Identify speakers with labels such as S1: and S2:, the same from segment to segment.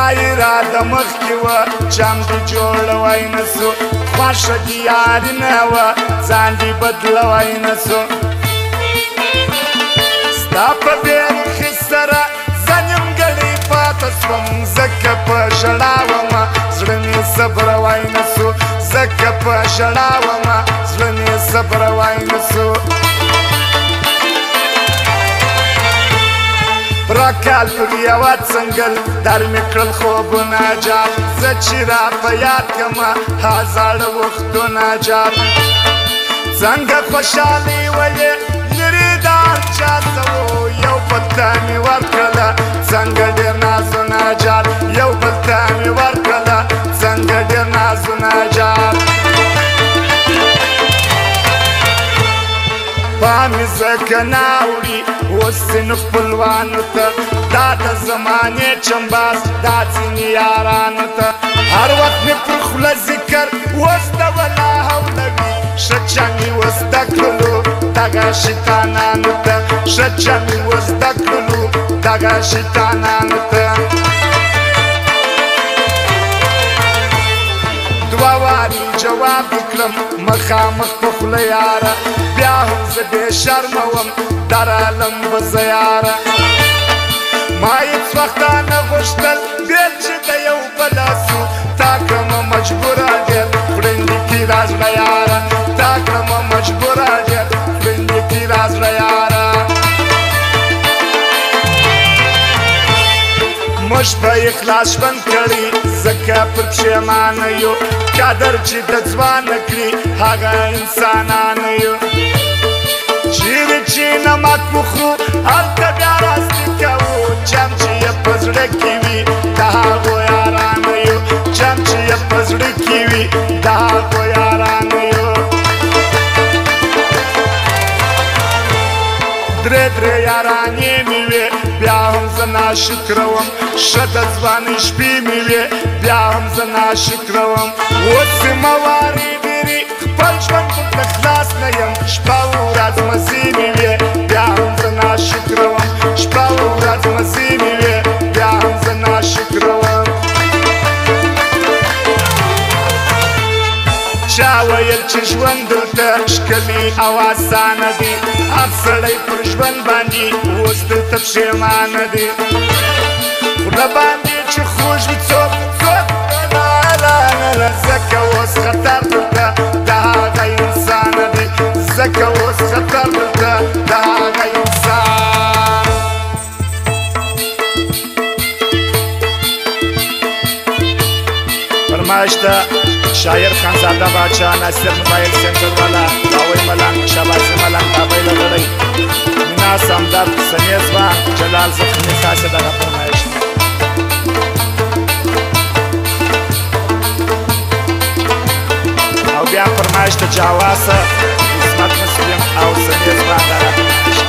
S1: دایره د مخکې وه چم دې جوړوی نه سو خوښه دې یاري نه وه ځان دې بدلوی نه سو ستا په بېرخي سره زه نیمګړی پاته سوم ځکه په ژړا ومه زړه مې صبروی نه سو ځکه په ژړا ومه زړه مې صبروی نه سو راکال پر یوه څنګل در مې کړل خوبونه جات زه چې را په یاد کړمه ها زاړه وختونه جات څنګه خوشحالي ولې لرې د هر چا څه و یو بل ته مې ورکړله څنګه ډېر نازونه جات یو بل ته مې ورکړله څنګه ډېر نازونه جات پامې ځکه نه اوړي اوس ځینو خپلوانو ته دا د زمانې چمباز دا ځینې یارانو ته هر وخت مې پر خوله ذکر اوس د ولا حوله وي ښه چم یې اوس زده کړلو دغه شیطانانو ته ښه چم یې اوس زده کړلو دغه شیطانانو ته دوه وارې جواب دې کړم مخامخ په خوله یاره بیا هم زه بې شرمه وم درالم به زه یاره ما هېڅ وخته نه غوښتل بېل چې د یو بله سو تا کړمه مجبوره ډېر خوړندې کړي را زړه یاره تا کړمه مجبوره ډېر خوړندې کړي را زړه یاره موږ به یې خلاص ژوند کړي ځکه پر پښېمانه یو قدر چې د ځوانه کړي هغه انسانانه یو چیرې چې نمک وخورو هلته بیا راستي کوو جم چې یې په زړه کې وي د هغو یارانو یو جم چې یې په زړه کې وي د هغو یارانو یو درې یارانې مې وې بیا هم زه ناشکره وم ښه د ځوانۍ شپې مې وې بیا هم زه ناشکره وم اوس زما وارې ډېرې خپل ژوند دلته خلاص نه یم شپه و ورځ مزې مې وې بیا هم زه ناشکره وم شپه و ورځ مزې مې وې بیا هم زه ناشکره وم چا ویل چې ژوند دلته ښکلی او اسانه دی هر سړی پر ژوند باندې اوس دلته پښېمانه دی خوله باندې چې خوږ وي څوک ځکه اوس خطر دلته د هغه انسانه دی ځکه اوس خطر دلته د هغه انسان فرمایش ده شاعر خانزاده باچا ناصر موبایل سنټر والا داوی ملنګ شاباسي ملنګ دابی لغړی مینا سمدر سمیز وان جلال زخمی خاصه دغه فرمایش او بیا فرمایش د جواسه عصمت مسلم او سمیز وان دغه فرمایش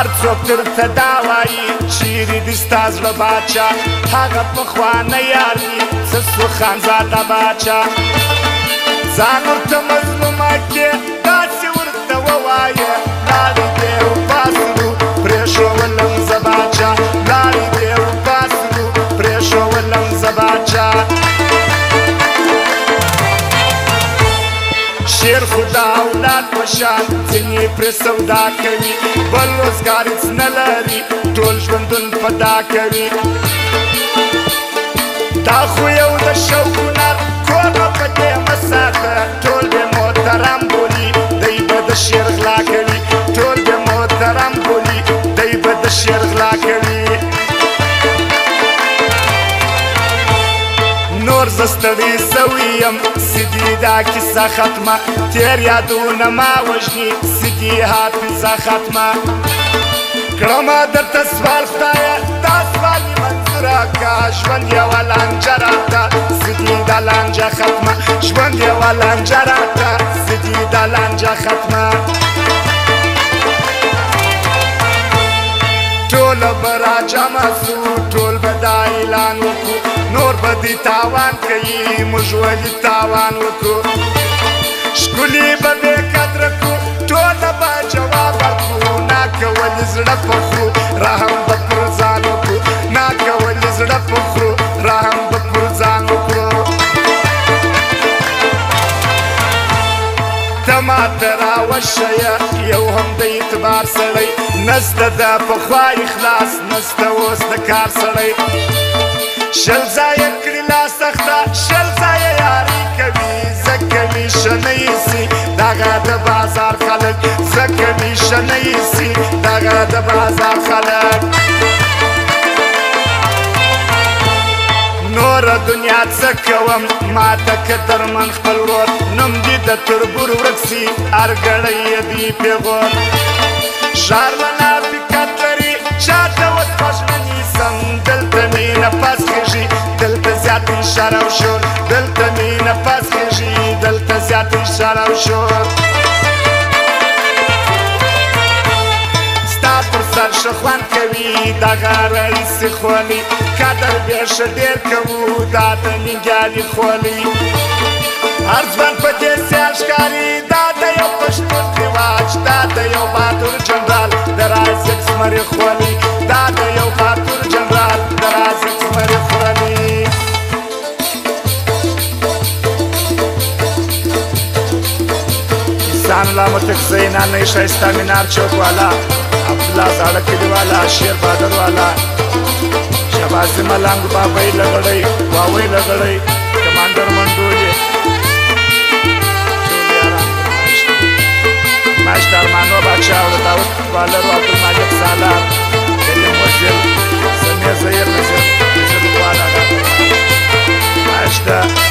S1: هر څوک درته دا وایي چیرې دې ستا زړه باچا هغه پخوانی یار وي څه سو خانزاده باچا ځان ورته مظلومه کې داسې ورته ووایه لاړې دې وباسلو پرېښولم زه باچا لاړې دې وباسلو پرېښولم زه باچا شیر خو د اولاد په شان ځینې پرې سودا کوي بل روزګار هېڅ نه لري ټول ژوندون فدا کوي دا خو یو د شوق هنر کور به په دې مه ساته ټول به محترم بولي دی به د شعر غلا کوي ټول به محترم بولي دی به د شعر غلا کوي نور زه ستړی سوی یم سیدي دا کیسه ختمه تېر یادونه ما وژني سیدي حافظه ختمه کړمه درته سوال خدایه دا سوال مې منظوره که ژوند یوه لانجه راته سیدي دا لانجه ختمه ژوند یوه لانجه راته سیدي دا لانجه ختمه ټوله به راجمع سو ټول به دا اعلان وکړو نور به دې تاوان کوي موږ ولې تاوان وکړو ښکلي به بې قدره کړو زړه په خرو رحم به پر ځان وکړو ناکولې زړه په خرو رحم به پر ځان وکړو ته ماته راوښیه یو هم د اعتبار سړی نسته د پخوا اخلاص نسته اوس د کار سړی شل ځایه کړي لا سخته شل ځایه یاري کوي ځکه میشه نه ایسي دغه د بازار خلک ځکه میشه نه ایسي دغه د بازار خلک نوره دنیا څه کوم ماته که درمن خپل ورور نوم دې د تربور ورک سي هر ګړی یې دي پیغور ښار منافقت لري چاته اوس خوښ نه نیسم دلته مې نفس خېږي دلته زیات اشاره او شور دلته مې نفس خېږي دلته زیات اشاره او شور ستا پر سر ښه خوند کوي دغه رئیسې خولي قدر بې ښه ډېر کوو دا د ننګیالي خولي هر ځوان په دې سیال ښکاري دا د یو پښتون رواج دا د یو بهادر جنرال د رازق زمري خولي دا د یو بهادر جنرال د رازق زمري خولي انسان الله متقزی نانی ښایسته مینار چوک والا عبدالله زاړه کلي والا شیر بهادر والا شهبازي ملنګ بابی لګړی واوی لګړی کمانډر منډولې ماشت ارمانو باچا او داود بالر او عبدالمالک سالار کلیم وزیر سمیع زهیر نظیر والا ماشت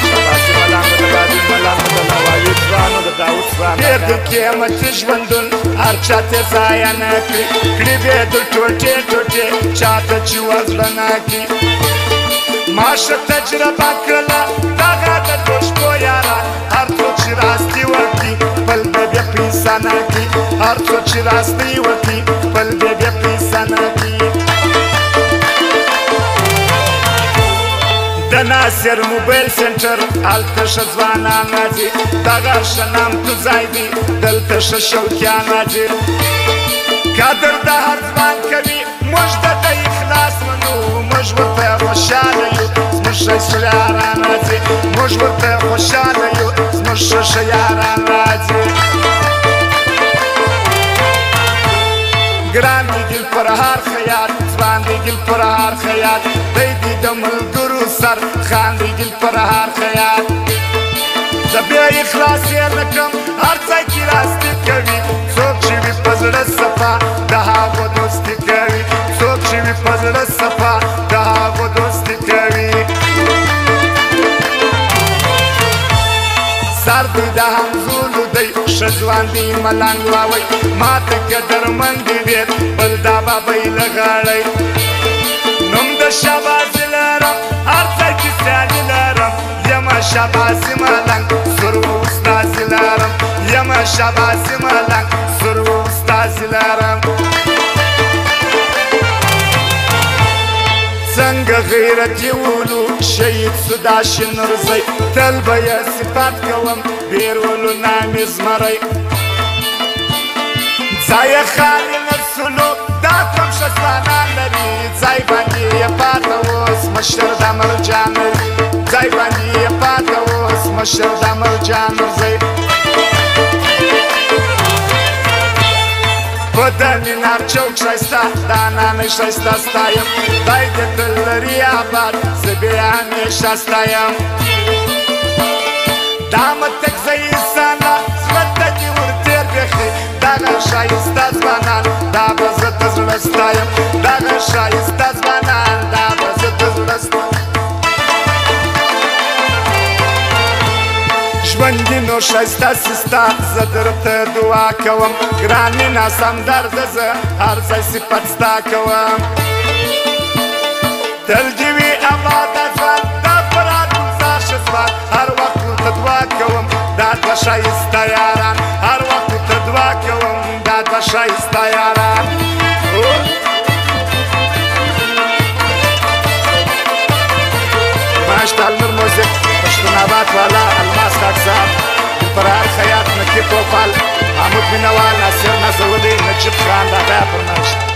S1: شهبازي ملنګ د بابی ملنګ د نواوي ځوانو د داود ځوان ډېر د قیمتي ژوندون هر چا ته ضایع نه کړي کړي به د ټوټې ټوټې چاته چې وزړه نه کړي ما ښه تجربه کړله دغه د دوشکو یاران هر څوک چې راستي وکړي خپل به بیا پیسه نه کړي هر څوک چې راستي وکړي خپل به بیا پیسه نه کړي د ناصر موبایل سنټر هلته ښه ځوانان راځي دغه ښه نامتو ځای دی دلته ښه شوقیان راځي قدر د هر ځوان کوي موږ د ده اخلاص منو موږ ورته خوشحاله یو زموږ ښایسته یاران راځي موږ ورته خوشحاله یو زموږ ښه یاران راځي ګران دی ګل پر هر خیاط ځوان دی ګل پر هر خیاط دی دی د ملګرو سر خان دی ګل پر هر خیاط زه بیا اخلاص یې نه کړم هر ځای کې راستي کوي څوک چې وي په زړه صفا د هغو دوستي کوي څوک چې وي په زړه صفا د هغو دوستي کوي سر دی د همزولو دی ښه ځوان دی ملنګ واوی ماته که درمن دی ډېر بل دا بابی لغړی نوم د شهبازي لرم هر ځای کې سیالي لرم یمه شهبازي ملنګ سور و استازي لرم یمه شهبازي ملنګ سور و استازي لرم څنګه غیرت یولو شهید سداشي نورزی تل به یې صفات کوم بیرولو نامې زمری ځایه خالي نسلو دا کوم ښه ځوانان لري ځای باندې یې پاته اوس مشر د مرجان ځای باندې یې پاته اوس مشر د مرجان نورزی په د مینار چوک ښایسته دا نانۍ ښایسته ستایم خدای دې تل لري آباد زه بې همېشه ستایم دا متقزی انسانه زړه ته دې ورتېر بیخي دغه ښایسته ځوانان دا به زه د زړه ستایم دغه ښایسته ځوانان دا به زه د زړه ستایم ژوندي نو ښایسته سسته زه درته دعا کوم ګران مینا سمدرده زه هر ځای صفت ستا کوم تل دې وي آباده ځوان دا فرات ګلزار ښه ځوان هر وخت ورته دعا کوم دا دوه ښایسته یاران هر وخت ورته دعا کوم دا دوه ښایسته یاران ماشت المر موزیک پښتون آباد والا الماس خاک صاحب پر هر خیاط نقیب پوپل محمود مینوال ناصر نصرالدین نجیب خان دا فرمایش